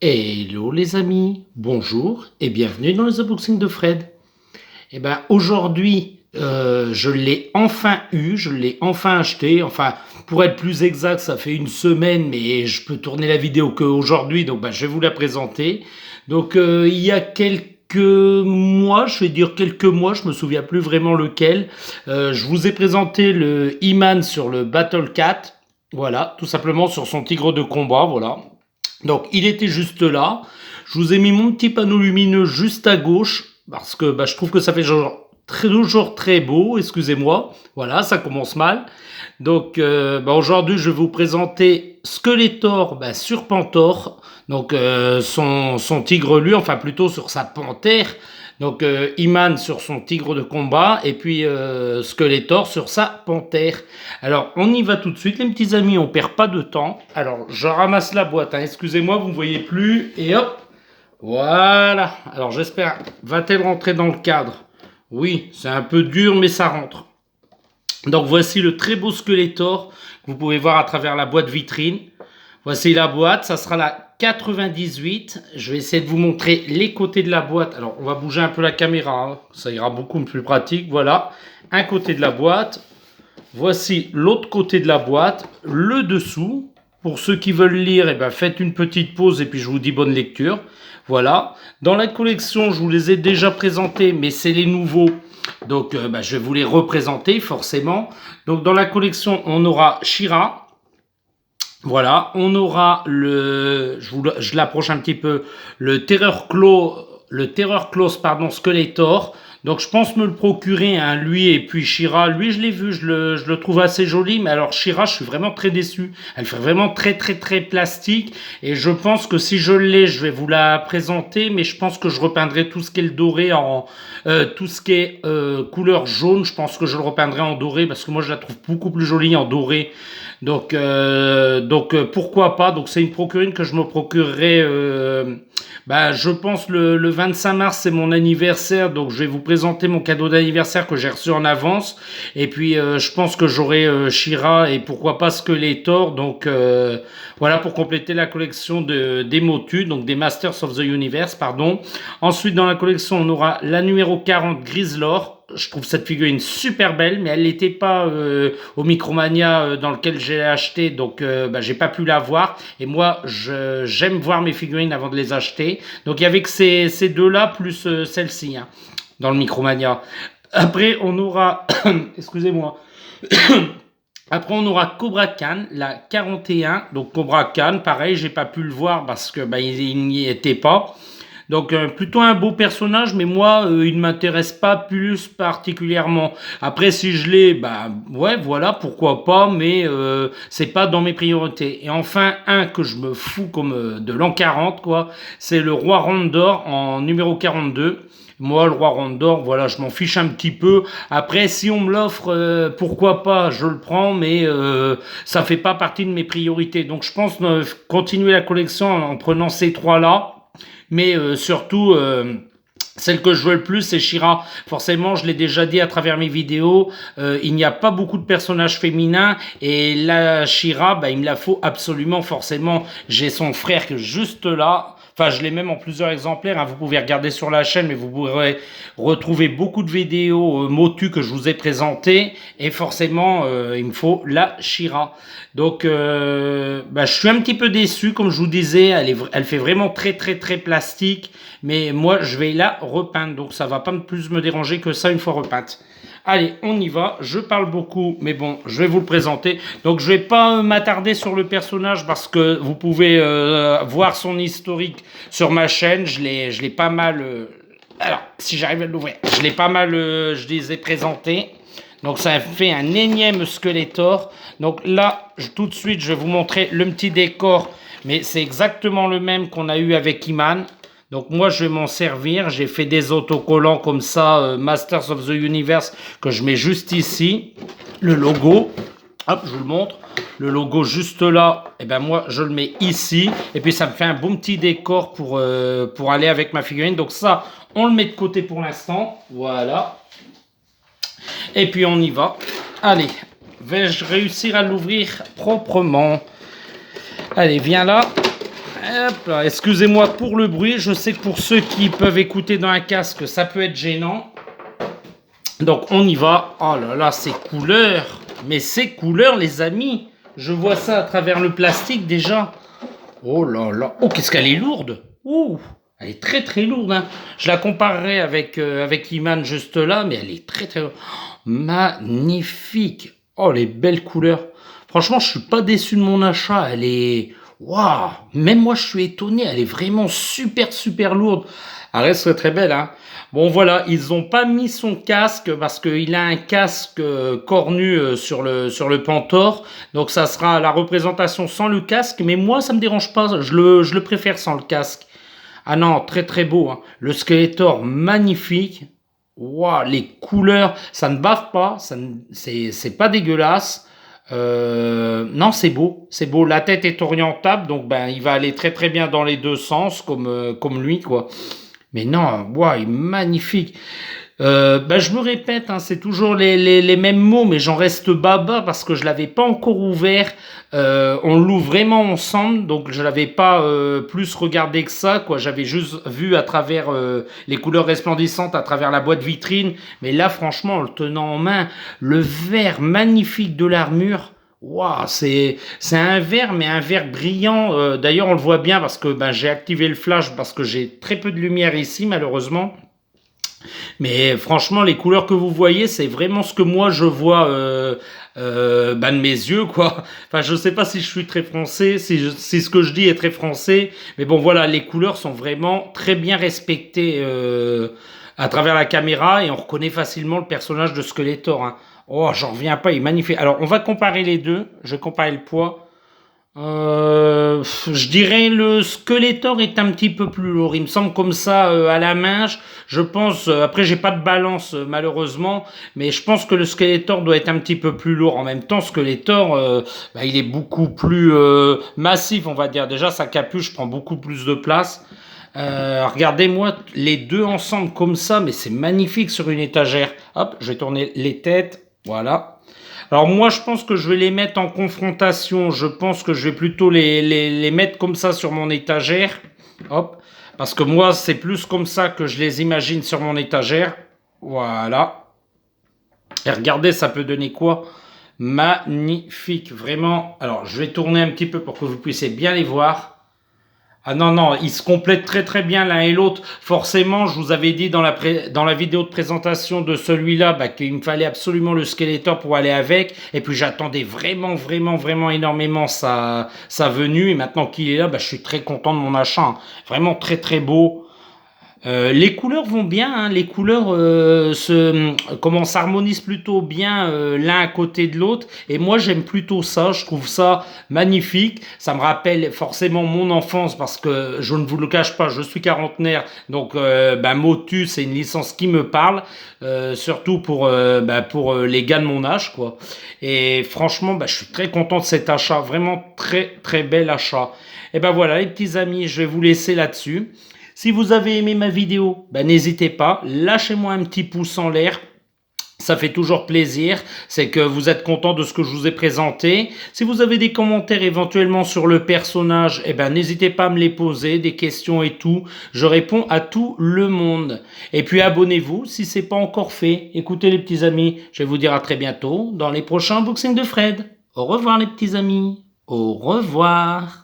Hello les amis, bonjour et bienvenue dans les unboxings de Fred. Aujourd'hui, je l'ai enfin eu, je l'ai enfin acheté. Enfin, pour être plus exact, ça fait une semaine, mais je peux tourner la vidéo qu'aujourd'hui, donc je vais vous la présenter. Donc, il y a quelques mois, je vais dire quelques mois, je me souviens plus vraiment lequel, je vous ai présenté le He-Man sur le Battle Cat. Voilà, tout simplement sur son tigre de combat, voilà. Donc il était juste là. Je vous ai mis mon petit panneau lumineux juste à gauche parce que je trouve que ça fait toujours très beau, excusez-moi. Voilà, ça commence mal. Donc aujourd'hui je vais vous présenter Skeletor sur Pantor. Donc son tigre lui, enfin plutôt sur sa panthère. Donc He-Man sur son tigre de combat et puis Skeletor sur sa panthère. Alors on y va tout de suite les petits amis, on perd pas de temps. Alors je ramasse la boîte, hein. Excusez-moi, vous ne voyez plus et hop, voilà. Alors j'espère, va-t-elle rentrer dans le cadre? Oui, c'est un peu dur mais ça rentre. Donc voici le très beau Skeletor que vous pouvez voir à travers la boîte vitrine. Voici la boîte, ça sera la 98. Je vais essayer de vous montrer les côtés de la boîte. Alors, on va bouger un peu la caméra, hein. Ça ira beaucoup plus pratique. Voilà, un côté de la boîte. Voici l'autre côté de la boîte, le dessous. Pour ceux qui veulent lire, faites une petite pause et puis je vous dis bonne lecture. Voilà. Dans la collection, je vous les ai déjà présentés, mais c'est les nouveaux. Donc, je vais vous les représenter forcément. Donc, dans la collection, on aura She-Ra. Voilà, on aura je l'approche un petit peu, le Terror Claws, pardon, Skeletor. Donc je pense me le procurer, hein, lui et puis She-Ra. Lui, je l'ai vu, je le trouve assez joli, mais alors She-Ra, je suis vraiment très déçu. Elle fait vraiment très très très plastique, et je pense que si je l'ai, je vais vous la présenter, mais je pense que je repeindrai tout ce qui est le doré tout ce qui est couleur jaune. Je pense que je le repeindrai en doré parce que moi je la trouve beaucoup plus jolie en doré. Donc pourquoi pas. Donc c'est une procurine que je me procurerai. Je pense le 25 mars, c'est mon anniversaire, donc je vais vous présenter mon cadeau d'anniversaire que j'ai reçu en avance. Et puis je pense que j'aurai She-Ra et pourquoi pas Skeletor. Donc voilà, pour compléter la collection des Motu, donc des Masters of the Universe, pardon. Ensuite dans la collection on aura la numéro 40 Grislor. Je trouve cette figurine super belle, mais elle n'était pas au Micromania dans lequel j'ai acheté, donc j'ai pas pu la voir. Et moi, j'aime voir mes figurines avant de les acheter. Donc il y avait que ces deux-là plus celle-ci, hein, dans le Micromania. Après, on aura, excusez-moi. Après, on aura Cobra Khan, la 41. Donc Cobra Khan, pareil, j'ai pas pu le voir parce que il n'y était pas. Donc plutôt un beau personnage, mais moi il ne m'intéresse pas plus particulièrement. Après si je l'ai, ouais voilà, pourquoi pas, mais c'est pas dans mes priorités. Et enfin un que je me fous comme de l'an 40 quoi, c'est le Roi Rondor en numéro 42. Moi, le Roi Rondor, voilà, je m'en fiche un petit peu. Après, si on me l'offre, pourquoi pas, je le prends, mais ça fait pas partie de mes priorités. Donc, je pense continuer la collection en prenant ces trois-là. Mais surtout, celle que je veux le plus, c'est She-Ra. Forcément, je l'ai déjà dit à travers mes vidéos, il n'y a pas beaucoup de personnages féminins. Et la She-Ra, il me la faut absolument, forcément. J'ai son frère juste là. Enfin, je l'ai même en plusieurs exemplaires, hein. Vous pouvez regarder sur la chaîne, mais vous pourrez retrouver beaucoup de vidéos Motu que je vous ai présentées. Et forcément, il me faut la She-Ra. Donc, je suis un petit peu déçu, comme je vous disais. Elle fait vraiment très, très, très plastique. Mais moi, je vais la repeindre. Donc, ça va pas plus me déranger que ça une fois repeinte. Allez, on y va. Je parle beaucoup, mais bon, je vais vous le présenter. Donc, je vais pas m'attarder sur le personnage parce que vous pouvez voir son historique sur ma chaîne. Je l'ai pas mal. Alors, si j'arrive à l'ouvrir, je l'ai pas mal. Je les ai présentés. Donc, ça fait un énième Skeletor. Donc là, tout de suite, je vais vous montrer le petit décor. Mais c'est exactement le même qu'on a eu avec He-Man. Donc moi, je vais m'en servir. J'ai fait des autocollants comme ça, Masters of the Universe, que je mets juste ici. Le logo, hop, je vous le montre. Le logo juste là, moi, je le mets ici. Et puis, ça me fait un bon petit décor pour aller avec ma figurine. Donc ça, on le met de côté pour l'instant. Voilà. Et puis, on y va. Allez, vais-je réussir à l'ouvrir proprement? Allez, viens là. Hop là, excusez-moi pour le bruit. Je sais que pour ceux qui peuvent écouter dans un casque, ça peut être gênant. Donc on y va. Oh là là, ces couleurs. Mais ces couleurs, les amis. Je vois ça à travers le plastique déjà. Oh là là. Oh, qu'est-ce qu'elle est lourde. Ouh. Elle est très très lourde. Hein. Je la comparerai avec l'Iman juste là, mais elle est très très lourde. Magnifique. Oh, les belles couleurs. Franchement, je suis pas déçu de mon achat. Elle est... Waouh. Même moi, je suis étonné. Elle est vraiment super super lourde. Elle reste très belle, hein. Bon voilà, ils ont pas mis son casque parce qu'il a un casque cornu sur le Pantor. Donc ça sera la représentation sans le casque. Mais moi, ça me dérange pas. Je le préfère sans le casque. Ah non, très très beau. Hein. Le Skeletor, magnifique. Waouh, les couleurs, ça ne bave pas. C'est pas dégueulasse. Non, c'est beau, c'est beau. La tête est orientable, donc ben il va aller très très bien dans les deux sens, comme lui quoi. Mais non, wow, il est magnifique. Ben, je me répète, hein, c'est toujours les mêmes mots, mais j'en reste baba parce que je l'avais pas encore ouvert. On l'ouvre vraiment ensemble, donc je l'avais pas plus regardé que ça, quoi. J'avais juste vu à travers les couleurs resplendissantes, à travers la boîte vitrine. Mais là, franchement, en le tenant en main, le vert magnifique de l'armure. Waouh, c'est un vert, mais un vert brillant. D'ailleurs, on le voit bien parce que ben, j'ai activé le flash parce que j'ai très peu de lumière ici, malheureusement. Mais franchement, les couleurs que vous voyez, c'est vraiment ce que moi je vois ben, de mes yeux, quoi. Enfin, je sais pas si je suis très français, si ce que je dis est très français, mais bon, voilà, les couleurs sont vraiment très bien respectées à travers la caméra et on reconnaît facilement le personnage de Skeletor. Hein. Oh, j'en reviens pas, il est magnifique. Alors, on va comparer les deux. Je vais comparer le poids. Je dirais le Skeletor est un petit peu plus lourd. Il me semble comme ça à la main. Je pense. Après, j'ai pas de balance malheureusement, mais je pense que le Skeletor doit être un petit peu plus lourd. En même temps, Skeletor, bah, il est beaucoup plus massif, on va dire. Déjà, sa capuche prend beaucoup plus de place. Regardez-moi les deux ensemble comme ça, mais c'est magnifique sur une étagère. Hop, je vais tourner les têtes. Voilà. Alors moi, je pense que je vais les mettre en confrontation. Je pense que je vais plutôt les mettre comme ça sur mon étagère. Hop. Parce que moi, c'est plus comme ça que je les imagine sur mon étagère. Voilà. Et regardez, ça peut donner quoi? Magnifique. Vraiment. Alors, je vais tourner un petit peu pour que vous puissiez bien les voir. Ah non, non, ils se complètent très très bien l'un et l'autre. Forcément, je vous avais dit dans la vidéo de présentation de celui-là bah, qu'il me fallait absolument le Skeletor pour aller avec. Et puis j'attendais vraiment, vraiment, vraiment énormément sa venue. Et maintenant qu'il est là, bah, je suis très content de mon achat. Hein. Vraiment très très beau. Les couleurs vont bien, hein, les couleurs comment s'harmonisent plutôt bien l'un à côté de l'autre et moi j'aime plutôt ça, je trouve ça magnifique, ça me rappelle forcément mon enfance parce que je ne vous le cache pas, je suis quarantenaire donc ben, Motu c'est une licence qui me parle surtout pour les gars de mon âge quoi et franchement ben, je suis très content de cet achat, vraiment très très bel achat et ben voilà les petits amis, je vais vous laisser là-dessus. Si vous avez aimé ma vidéo, ben n'hésitez pas, lâchez-moi un petit pouce en l'air. Ça fait toujours plaisir, c'est que vous êtes content de ce que je vous ai présenté. Si vous avez des commentaires éventuellement sur le personnage, eh ben n'hésitez pas à me les poser, des questions et tout. Je réponds à tout le monde. Et puis abonnez-vous si ce n'est pas encore fait. Écoutez les petits amis, je vais vous dire à très bientôt dans les prochains unboxings de Fred. Au revoir les petits amis. Au revoir.